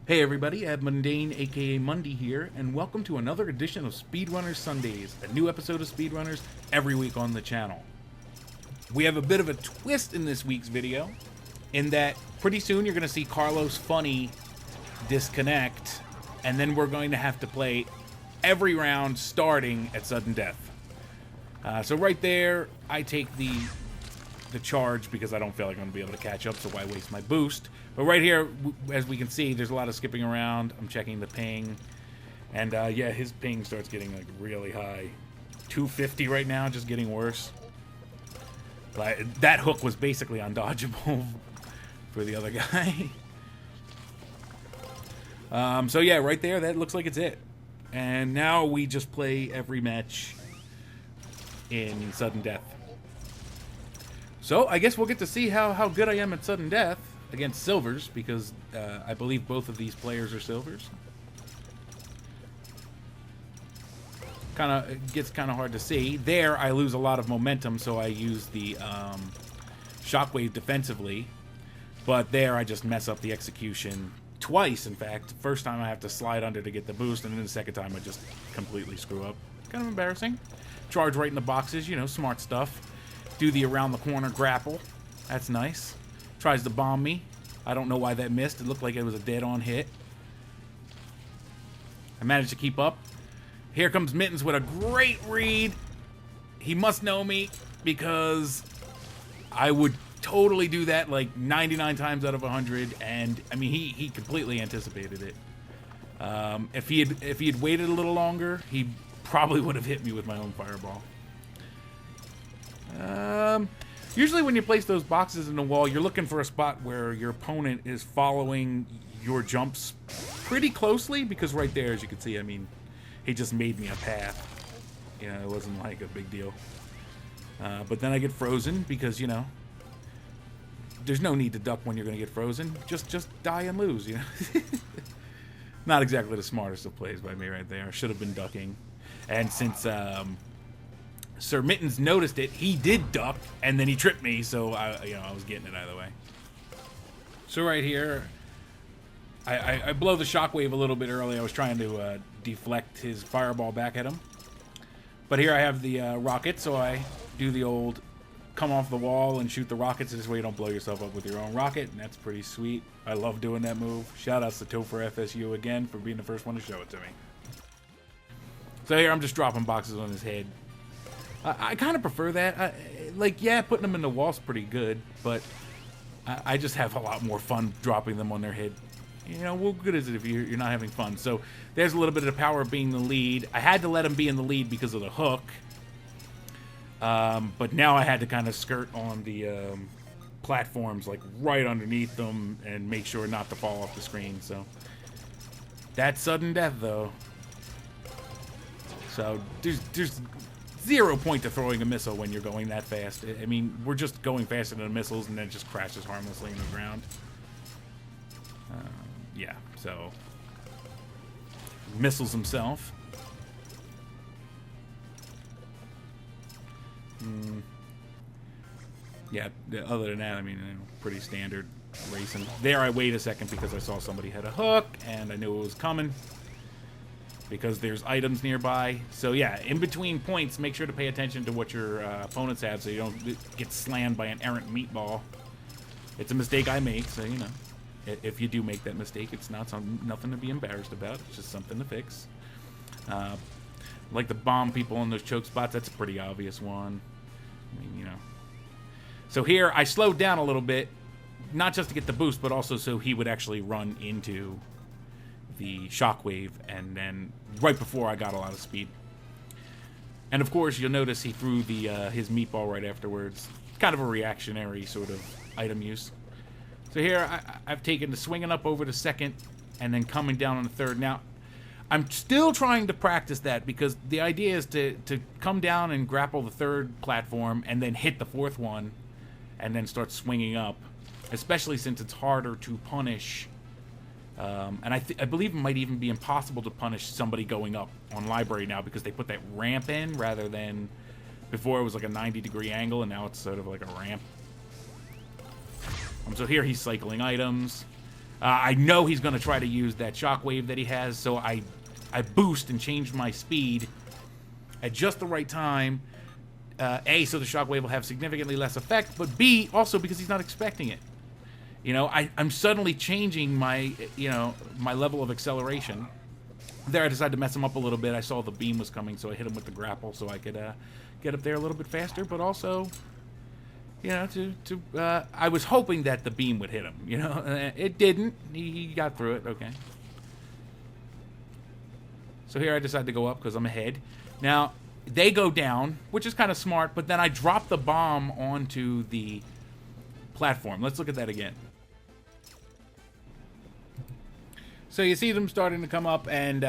Hey everybody, AbMundane aka Mundy here, and welcome to another edition of Speedrunners Sundays, a new episode of Speedrunners every week on the channel. We have a bit of a twist in this week's video, in that pretty soon you're going to see Carlos Funny disconnect, and then we're going to have to play every round starting at sudden death. So right there, I take the charge because I don't feel like I'm going to be able to catch up, so why waste my boost? But right here, as we can see, there's a lot of skipping around. I'm checking the ping. And yeah, his ping starts getting like really high. 250 right now, just getting worse. But that hook was basically undodgeable for the other guy. So yeah, right there, that looks like it's it. And now we just play every match in sudden death. So I guess we'll get to see how good I am at sudden death against silvers, because I believe both of these players are silvers. Gets kind of hard to see. There, I lose a lot of momentum, so I use the shockwave defensively. But there, I just mess up the execution twice, in fact. First time I have to slide under to get the boost, and then the second time I just completely screw up. Kind of embarrassing. Charge right in the boxes, you know, smart stuff. Do the around the corner grapple. That's nice. Tries to bomb me. I don't know why that missed. It looked like it was a dead-on hit. I managed to keep up. Here comes Mittens with a great read. He must know me, because I would totally do that like 99 times out of 100, and I mean he completely anticipated it. If he had waited a little longer, he probably would have hit me with my own fireball. Usually when you place those boxes in the wall, you're looking for a spot where your opponent is following your jumps pretty closely, because right there, as you can see, I mean, he just made me a path. You know, it wasn't like a big deal. But then I get frozen because, you know, there's no need to duck when you're going to get frozen. Just die and lose, you know. Not exactly the smartest of plays by me right there. I should have been ducking. And since Sir Mittens noticed it, he did duck, and then he tripped me, so I was getting it either way. So right here, I blow the shockwave a little bit early. I was trying to deflect his fireball back at him. But here I have the rocket, so I do the old come off the wall and shoot the rockets. This way you don't blow yourself up with your own rocket, and that's pretty sweet. I love doing that move. Shout outs to Topher FSU again for being the first one to show it to me. So here I'm just dropping boxes on his head. I kind of prefer that. Like, yeah, putting them in the wall's pretty good, but I just have a lot more fun dropping them on their head. You know, what good is it if you're not having fun? So there's a little bit of the power of being the lead. I had to let him be in the lead because of the hook, but now I had to kind of skirt on the platforms, like right underneath them, and make sure not to fall off the screen. So that's sudden death, though. So there's 0 point to throwing a missile when you're going that fast. I mean, we're just going faster than the missiles, and then it just crashes harmlessly in the ground. Yeah, so missiles himself. Yeah, other than that, I mean, pretty standard racing. There I wait a second because I saw somebody had a hook, and I knew it was coming, because there's items nearby. So yeah, in between points, make sure to pay attention to what your opponents have, so you don't get slammed by an errant meatball. It's a mistake I make, so you know. If you do make that mistake, it's nothing to be embarrassed about. It's just something to fix. Like the bomb people in those choke spots, that's a pretty obvious one. I mean, you know. So here, I slowed down a little bit, not just to get the boost, but also so he would actually run into the shockwave, and then right before I got a lot of speed. And of course, you'll notice he threw the his meatball right afterwards. Kind of a reactionary sort of item use. So here, I've taken the swinging up over the second, and then coming down on the third. Now, I'm still trying to practice that, because the idea is to come down and grapple the third platform, and then hit the fourth one, and then start swinging up, especially since it's harder to punish. And I believe it might even be impossible to punish somebody going up on library now, because they put that ramp in rather than before it was like a 90-degree angle, and now it's sort of like a ramp. So here he's cycling items. I know he's going to try to use that shockwave that he has, so I boost and change my speed at just the right time. A, so the shockwave will have significantly less effect, but B, also because he's not expecting it. You know, I'm suddenly changing my, you know, my level of acceleration. There, I decided to mess him up a little bit. I saw the beam was coming, so I hit him with the grapple so I could get up there a little bit faster, but also, you know, I was hoping that the beam would hit him, you know. It didn't. He got through it, okay. So here I decided to go up because I'm ahead. Now, they go down, which is kind of smart, but then I drop the bomb onto the platform. Let's look at that again. So you see them starting to come up, and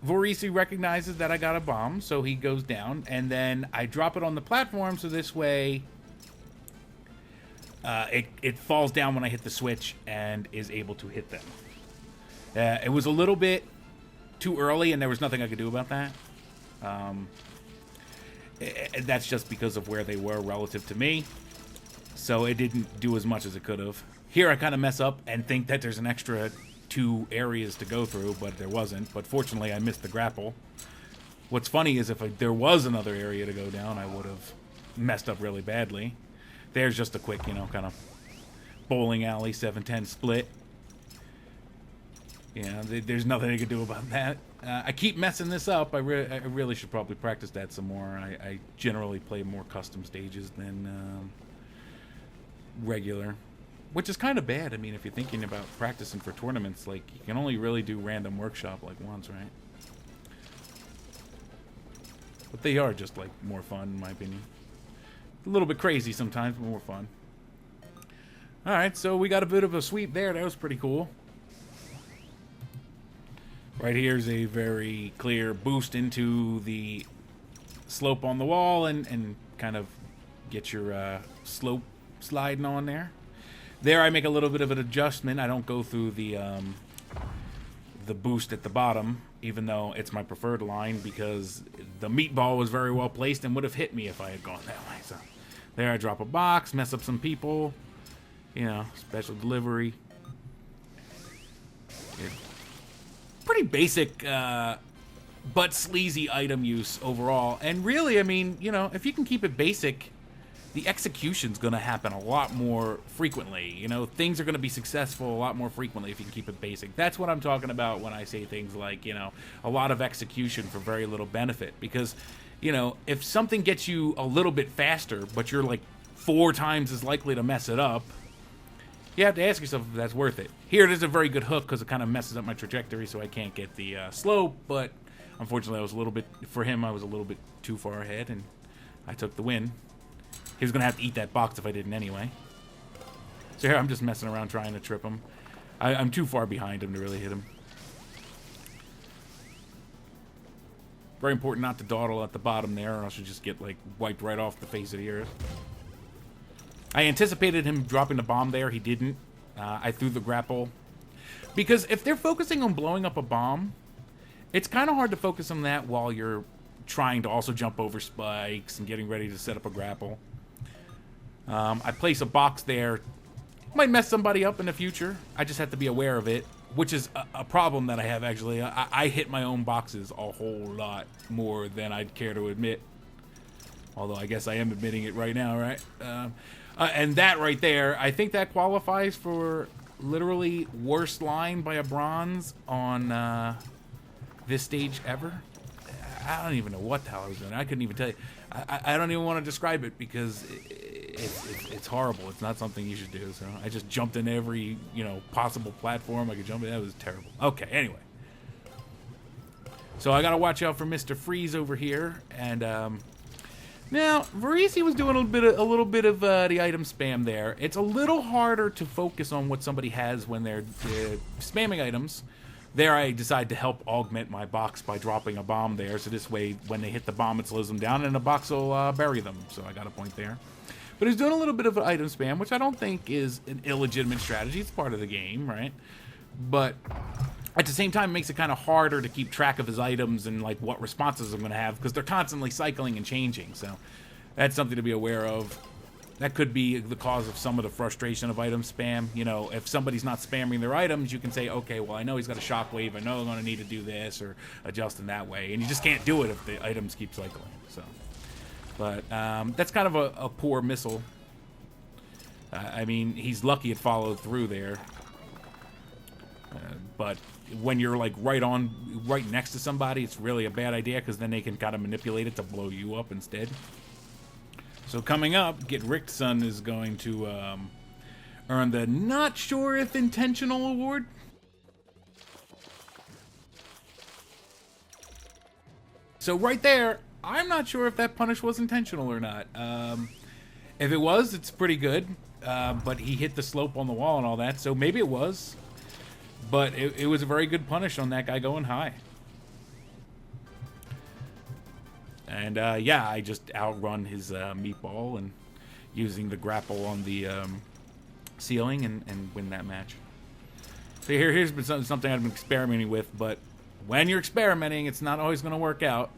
Vorisi recognizes that I got a bomb, so he goes down, and then I drop it on the platform, so this way it falls down when I hit the switch and is able to hit them. It was a little bit too early, and there was nothing I could do about that. That's just because of where they were relative to me, so it didn't do as much as it could have. Here I kind of mess up and think that there's an extra 2 areas to go through, but there wasn't. But fortunately, I missed the grapple. What's funny is if there was another area to go down, I would have messed up really badly. There's just a quick, you know, kind of bowling alley 7-10 split. You know, there's nothing I can do about that. I keep messing this up. I really should probably practice that some more. I generally play more custom stages than regular. Which is kind of bad. I mean, if you're thinking about practicing for tournaments, like, you can only really do random workshop, like, once, right? But they are just, like, more fun, in my opinion. A little bit crazy sometimes, but more fun. Alright, so we got a bit of a sweep there. That was pretty cool. Right here's a very clear boost into the slope on the wall and kind of get your slope sliding on there. There I make a little bit of an adjustment. I don't go through the boost at the bottom, even though it's my preferred line, because the meatball was very well placed and would have hit me if I had gone that way. So there I drop a box, mess up some people, you know, special delivery. Pretty basic but sleazy item use overall. And really, I mean, you know, if you can keep it basic, the execution's going to happen a lot more frequently. You know, things are going to be successful a lot more frequently if you can keep it basic. That's what I'm talking about when I say things like, you know, a lot of execution for very little benefit. Because, you know, if something gets you a little bit faster, but you're like 4 times as likely to mess it up, you have to ask yourself if that's worth it. Here, it is a very good hook because it kind of messes up my trajectory, so I can't get the slope. But unfortunately, I was a little bit, for him, I was a little bit too far ahead, and I took the win. He was going to have to eat that box if I didn't anyway. So here I'm just messing around trying to trip him. I'm too far behind him to really hit him. Very important not to dawdle at the bottom there, or else you'll just get like wiped right off the face of the earth. I anticipated him dropping the bomb there. He didn't. I threw the grapple. Because if they're focusing on blowing up a bomb, it's kind of hard to focus on that while you're trying to also jump over spikes and getting ready to set up a grapple. I place a box there. Might mess somebody up in the future. I just have to be aware of it, which is a problem that I have, actually. I hit my own boxes a whole lot more than I'd care to admit. Although I guess I am admitting it right now, right? And that right there, I think that qualifies for literally worst line by a bronze on this stage ever. I don't even know what the hell I was doing. I couldn't even tell you. I don't even want to describe it because it's horrible. It's not something you should do. So I just jumped in every, you know, possible platform I could jump in. That was terrible. Okay, anyway. So I got to watch out for Mr. Freeze over here. And now, Varese was doing a little bit of the item spam there. It's a little harder to focus on what somebody has when they're spamming items. There I decide to help augment my box by dropping a bomb there, so this way when they hit the bomb it slows them down and the box will bury them, so I got a point there. But he's doing a little bit of item spam, which I don't think is an illegitimate strategy. It's part of the game, right? But at the same time it makes it kind of harder to keep track of his items and like what responses I'm going to have, because they're constantly cycling and changing, so that's something to be aware of. that could be the cause of some of the frustration of item spam. You know, if somebody's not spamming their items, you can say, okay, well, I know he's got a shockwave. I know I'm going to need to do this or adjust in that way. And you just can't do it if the items keep cycling. So, but that's kind of a poor missile. I mean, he's lucky it followed through there. But when you're like right next to somebody, it's really a bad idea because then they can kind of manipulate it to blow you up instead. So coming up, Get Ricked Son is going to earn the not sure if intentional award. So right there, I'm not sure if that punish was intentional or not. If it was, it's pretty good. But he hit the slope on the wall and all that, so maybe it was. But it was a very good punish on that guy going high. And yeah, I just outrun his meatball and using the grapple on the ceiling and win that match. So here's been something I've been experimenting with, but when you're experimenting, it's not always going to work out.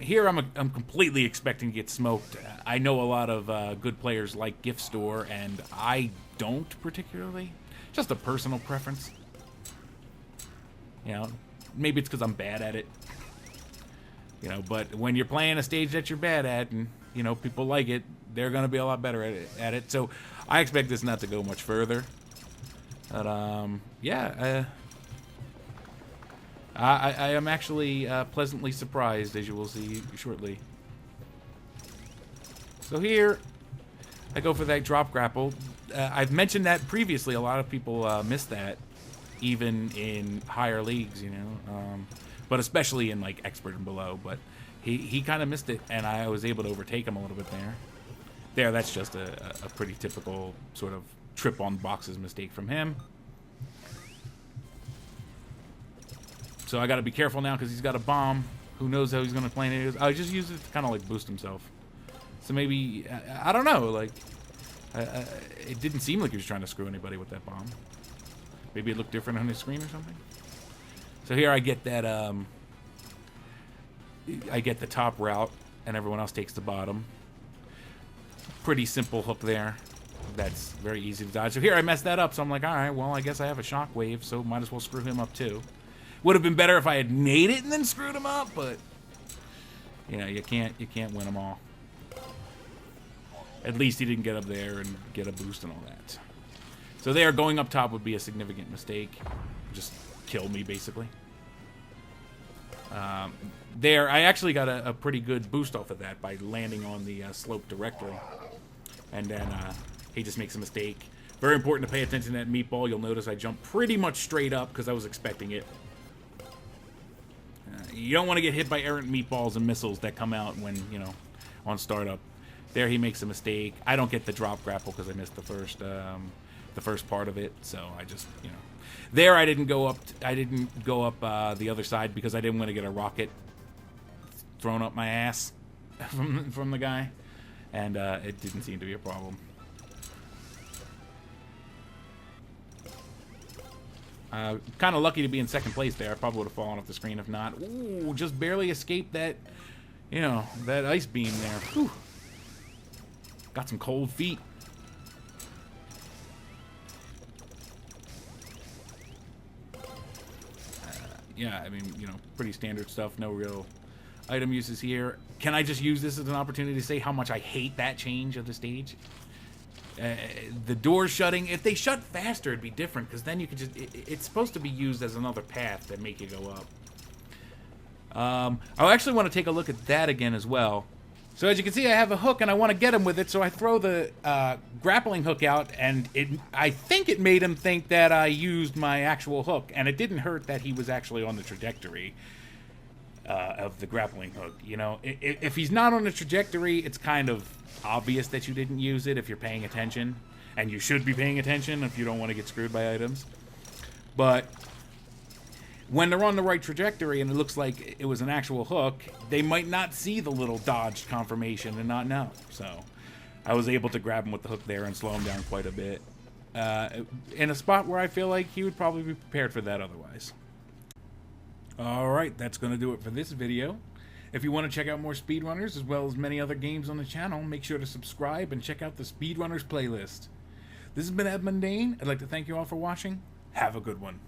Here I'm completely expecting to get smoked. I know a lot of good players like Gift Store, and I don't particularly. Just a personal preference. You know, maybe it's because I'm bad at it. You know, but when you're playing a stage that you're bad at, and you know people like it, they're gonna be a lot better at it. So I expect this not to go much further. But yeah, I am actually pleasantly surprised, as you will see shortly. So here, I go for that drop grapple. I've mentioned that previously. A lot of people miss that, even in higher leagues, you know. But especially in like expert and below. But he kind of missed it, and I was able to overtake him a little bit there. That's just a pretty typical sort of trip on boxes mistake from him. So I got to be careful now because he's got a bomb. Who knows how he's going to play it? I just used it to kind of like boost himself. So maybe, I don't know, like, it didn't seem like he was trying to screw anybody with that bomb. Maybe it looked different on his screen or something. So here I get that, I get the top route, and everyone else takes the bottom. Pretty simple hook there. That's very easy to dodge. So here I messed that up, so I'm like, all right, well, I guess I have a shockwave, so might as well screw him up too. Would have been better if I had made it and then screwed him up, but you know, you can't win them all. At least he didn't get up there and get a boost and all that. So there, going up top would be a significant mistake. Just kill me, basically. There, I actually got a pretty good boost off of that by landing on the slope directly. And then he just makes a mistake. Very important to pay attention to that meatball. You'll notice I jumped pretty much straight up because I was expecting it. You don't want to get hit by errant meatballs and missiles that come out when, you know, on startup. There he makes a mistake. I don't get the drop grapple because I missed the first part of it. So I just, you know, there I didn't go up. I didn't go up the other side because I didn't want to get a rocket thrown up my ass from the guy, and it didn't seem to be a problem. Kind of lucky to be in second place there. I probably would have fallen off the screen if not. Ooh, just barely escaped that, you know, that ice beam there. Whew. Got some cold feet. Yeah, I mean, you know, pretty standard stuff. No real item uses here. Can I just use this as an opportunity to say how much I hate that change of the stage? The doors shutting. If they shut faster, it'd be different, because then you could just... It's supposed to be used as another path that make you go up. I actually want to take a look at that again as well. So as you can see, I have a hook, and I want to get him with it, so I throw the grappling hook out, and I think it made him think that I used my actual hook, and it didn't hurt that he was actually on the trajectory of the grappling hook. You know, if he's not on the trajectory, it's kind of obvious that you didn't use it if you're paying attention, and you should be paying attention if you don't want to get screwed by items. But when they're on the right trajectory and it looks like it was an actual hook, they might not see the little dodged confirmation and not know. So I was able to grab him with the hook there and slow him down quite a bit. In a spot where I feel like he would probably be prepared for that otherwise. Alright, that's going to do it for this video. If you want to check out more speedrunners as well as many other games on the channel, make sure to subscribe and check out the Speedrunners playlist. This has been AbMundane. I'd like to thank you all for watching. Have a good one.